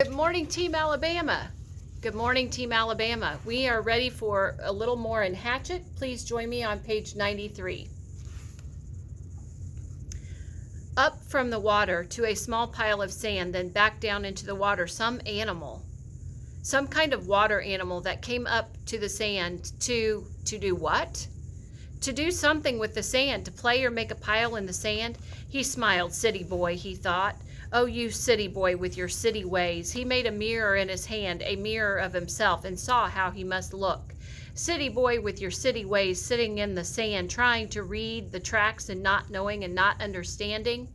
Good morning, Team Alabama. Good morning, Team Alabama. We are ready for a little more in Hatchet. Please join me on page 93. Up from the water to a small pile of sand, then back down into the water, some animal. Some kind of water animal that came up to the sand to do what? To do something with the sand, to play or make a pile in the sand. He smiled. City boy, he thought. Oh, you city boy with your city ways. He made a mirror in his hand, a mirror of himself, and saw how he must look. City boy with your city ways, sitting in the sand, trying to read the tracks and not knowing and not understanding.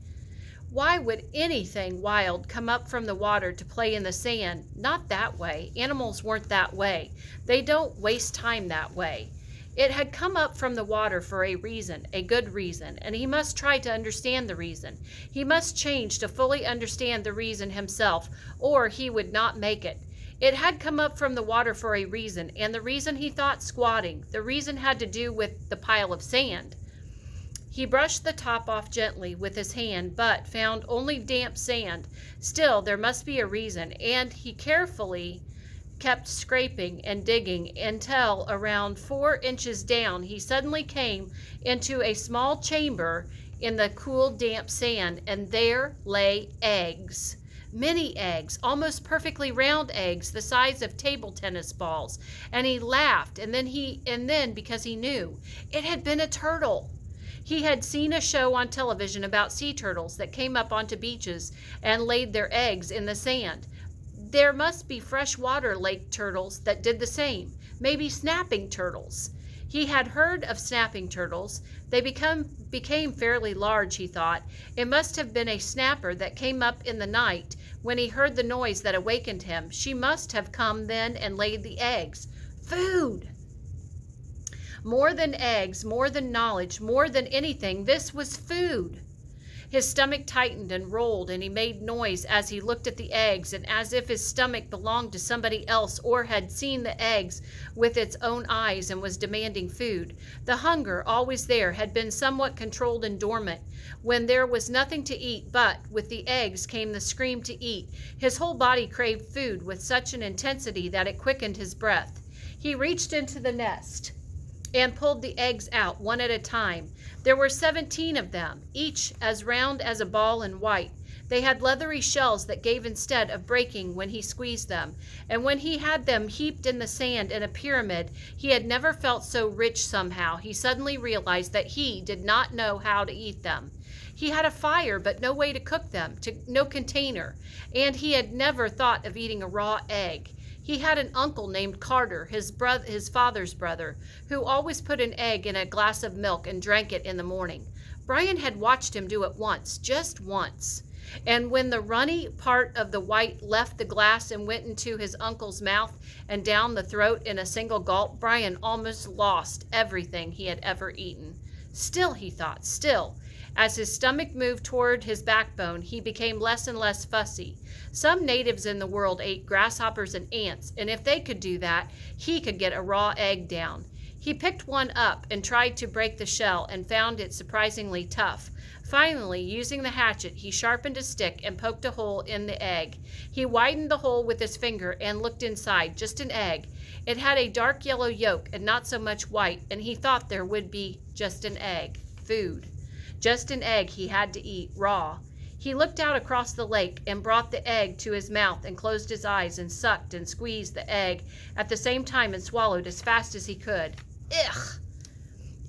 Why would anything wild come up from the water to play in the sand? Not that way. Animals weren't that way. They don't waste time that way. It had come up from the water for a reason, a good reason, and he must try to understand the reason. He must change to fully understand the reason himself, or he would not make it. It had come up from the water for a reason, and the reason he thought squatting. The reason had to do with the pile of sand. He brushed the top off gently with his hand, but found only damp sand. Still, there must be a reason, and he carefully kept scraping and digging until around 4 inches down he suddenly came into a small chamber in the cool damp sand, and there lay eggs. Many eggs, almost perfectly round eggs, the size of table tennis balls. And he laughed, and then because he knew it had been a turtle. He had seen a show on television about sea turtles that came up onto beaches and laid their eggs in the sand. There must be freshwater lake turtles that did the same, maybe snapping turtles. He had heard of snapping turtles. They became fairly large, he thought. It must have been a snapper that came up in the night when he heard the noise that awakened him. She must have come then and laid the eggs. Food! More than eggs, more than knowledge, more than anything, this was food. His stomach tightened and rolled, and he made noise as he looked at the eggs, and as if his stomach belonged to somebody else or had seen the eggs with its own eyes and was demanding food. The hunger, always there, had been somewhat controlled and dormant when there was nothing to eat, but with the eggs came the scream to eat. His whole body craved food with such an intensity that it quickened his breath. He reached into the nest and pulled the eggs out one at a time. There were 17 of them, each as round as a ball and white. They had leathery shells that gave instead of breaking when he squeezed them, and when he had them heaped in the sand in a pyramid, he had never felt so rich somehow. He suddenly realized that he did not know how to eat them. He had a fire, but no way to cook them, no container, and he had never thought of eating a raw egg. He had an uncle named Carter, his father's brother, who always put an egg in a glass of milk and drank it in the morning. Brian had watched him do it once, just once. And when the runny part of the white left the glass and went into his uncle's mouth and down the throat in a single gulp, Brian almost lost everything he had ever eaten. Still, he thought, still. As his stomach moved toward his backbone, he became less and less fussy. Some natives in the world ate grasshoppers and ants, and if they could do that, he could get a raw egg down. He picked one up and tried to break the shell and found it surprisingly tough. Finally, using the hatchet, he sharpened a stick and poked a hole in the egg. He widened the hole with his finger and looked inside, just an egg. It had a dark yellow yolk and not so much white, and he thought there would be just an egg. Food. Just an egg he had to eat, raw. He looked out across the lake and brought the egg to his mouth and closed his eyes and sucked and squeezed the egg at the same time and swallowed as fast as he could. Ugh!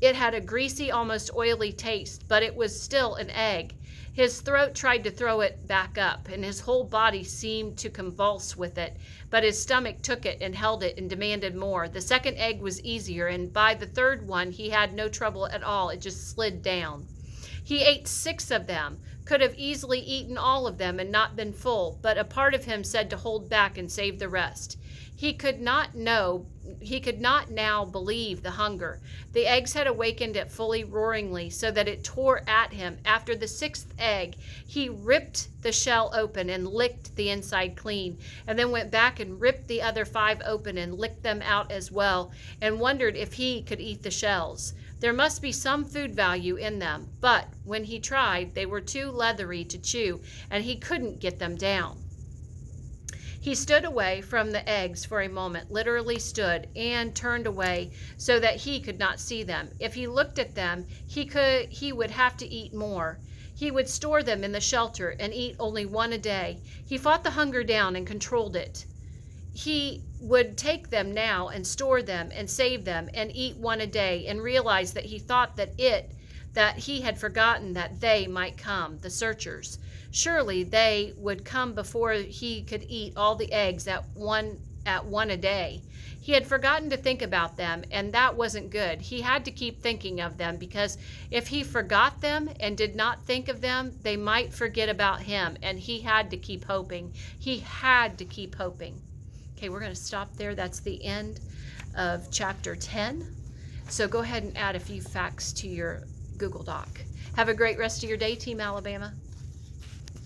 It had a greasy, almost oily taste, but it was still an egg. His throat tried to throw it back up, and his whole body seemed to convulse with it, but his stomach took it and held it and demanded more. The second egg was easier, and by the third one he had no trouble at all. It just slid down. He ate 6 of them, could have easily eaten all of them and not been full, but a part of him said to hold back and save the rest. He could not now believe the hunger. The eggs had awakened it fully roaringly, so that it tore at him. After the 6th egg, he ripped the shell open and licked the inside clean, and then went back and ripped the other 5 open and licked them out as well, and wondered if he could eat the shells. There must be some food value in them, but when he tried, they were too leathery to chew, and he couldn't get them down. He stood away from the eggs for a moment, literally stood, and turned away so that he could not see them. If he looked at them, he would have to eat more. He would store them in the shelter and eat only one a day. He fought the hunger down and controlled it. He would take them now and store them and save them and eat one a day, and realize that he thought that he had forgotten that they might come, the searchers. Surely they would come before he could eat all the eggs at one a day. He had forgotten to think about them, and that wasn't good. He had to keep thinking of them, because if he forgot them and did not think of them, they might forget about him, and he had to keep hoping. He had to keep hoping. Okay, we're going to stop there. That's the end of chapter 10. So go ahead and add a few facts to your Google Doc. Have a great rest of your day, Team Alabama.